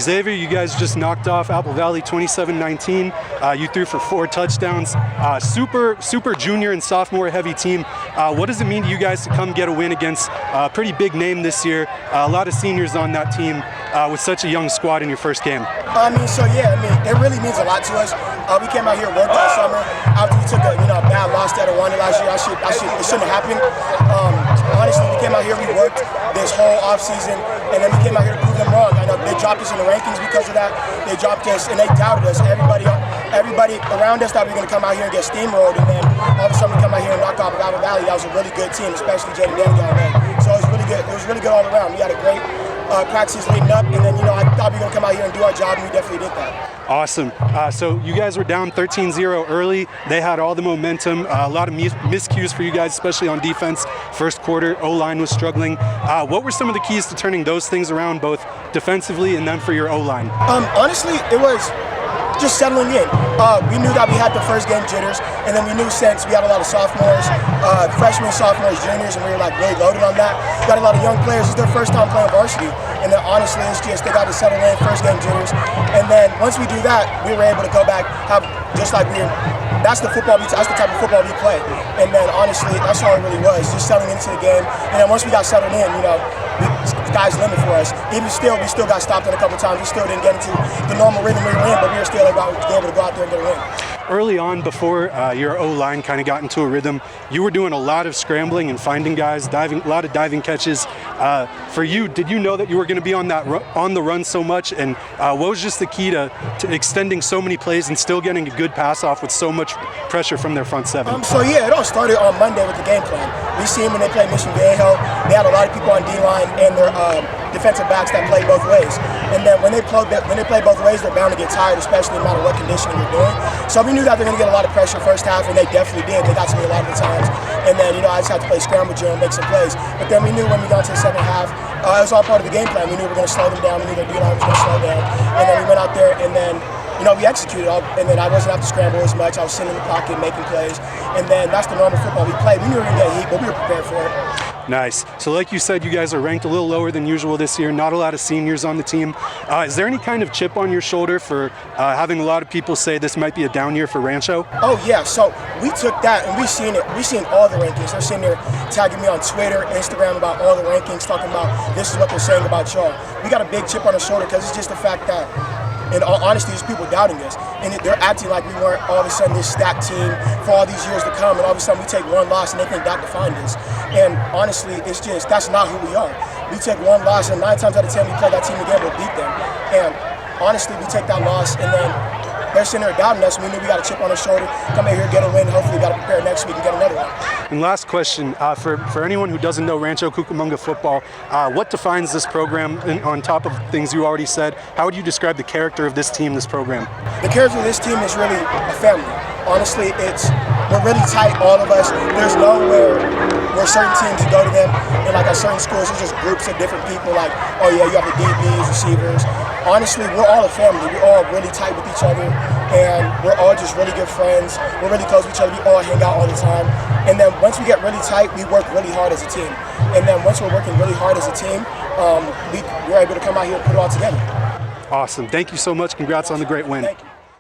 Xavier, you guys just knocked off Apple Valley 27-19. You threw for 4 touchdowns. Super junior and sophomore heavy team. What does it mean to you guys to come get a win against a pretty big name this year? A lot of seniors on that team with such a young squad in your first game. It really means a lot to us. We came out here and worked all summer. After we took a bad loss to Rwanda last year, it shouldn't have happened. Honestly, we came out here, we worked this whole offseason, and then we came out here to prove them wrong. I know they dropped us in the rankings because of that. They dropped us and they doubted us. Everybody around us thought we were going to come out here and get steamrolled, and then all of a sudden we come out here and knock off Apple Valley. That was a really good team, especially Jaden Daniel. So it was really good. It was really good all around. We had a great practices leading up, and then I thought we were going to come out here and do our job, and we definitely did that. Awesome. So you guys were down 13-0 early. They had all the momentum. A lot of miscues for you guys, especially on defense. First quarter, O-line was struggling. What were some of the keys to turning those things around, both defensively and then for your O-line? Honestly, it was just settling in. We knew that we had the first game jitters, and then we knew since we had a lot of sophomores, freshmen, sophomores, juniors, and we were really loaded on that. We got a lot of young players. It's their first time playing varsity, and then honestly, it's just they got to settle in, first game jitters, and then once we do that, we were able to go back, that's the football. That's the type of football we play, and then honestly, that's all it really was, just settling into the game, and then once we got settled in, sky's the limit for us. Even still, we still got stopped in a couple times. We still didn't get into the normal rhythm we were in, but we were still able to go out there and get a win. Early on, before your O-line kind of got into a rhythm, you were doing a lot of scrambling and finding guys, a lot of diving catches. For you, did you know that you were going to be on the run so much? And what was just the key to extending so many plays and still getting a good pass off with so much pressure from their front seven? It all started on Monday with the game plan. We see them when they play Mission Viejo. They had a lot of people on D-line and their defensive backs that play both ways. And then when they play both ways, they're bound to get tired, especially no matter what conditioning you're doing. So we knew that they're going to get a lot of pressure first half, and they definitely did. They got to me a lot of the times. And then, I just had to play scramble drill and make some plays. But then we knew when we got to the second half, it was all part of the game plan. We knew we were going to slow them down. We knew their D-line was going to slow down. And then we went out there, and then we executed. And then I wasn't have to scramble as much. I was sitting in the pocket making plays. And then that's the normal football we play. We knew we were going to get heat, but we were prepared for it. Nice. So like you said, you guys are ranked a little lower than usual this year. Not a lot of seniors on the team. Is there any kind of chip on your shoulder for having a lot of people say this might be a down year for Rancho? Oh yeah, so we took that and we seen it. We seen all the rankings. They're sitting there tagging me on Twitter, Instagram about all the rankings, talking about this is what they're saying about y'all. We got a big chip on our shoulder because it's just the fact that, in all honesty, there's people doubting us. And they're acting like we weren't all of a sudden this stacked team for all these years to come, and all of a sudden we take one loss and they think that defined us. And honestly, that's not who we are. We take one loss, and 9 times out of 10 we play that team again, we'll beat them. And honestly, we take that loss, and then they're sitting there doubting us. We knew we got a chip on our shoulder, come in here, get a win. Hopefully we got to prepare next week and get another one. And last question, for anyone who doesn't know Rancho Cucamonga football, what defines this program on top of things you already said? How would you describe the character of this team, this program? The character of this team is really a family. Honestly, we're really tight, all of us. There's nowhere where certain teams you go to them, and like at certain schools, there's just groups of different people. Like, oh yeah, you have the DBs, receivers. Honestly, we're all a family. We're all really tight with each other, and we're all just really good friends. We're really close with each other. We all hang out all the time. And then once we get really tight, we work really hard as a team. And then once we're working really hard as a team, we're able to come out here and put it all together. Awesome. Thank you so much. Congrats on the great win. Thank you.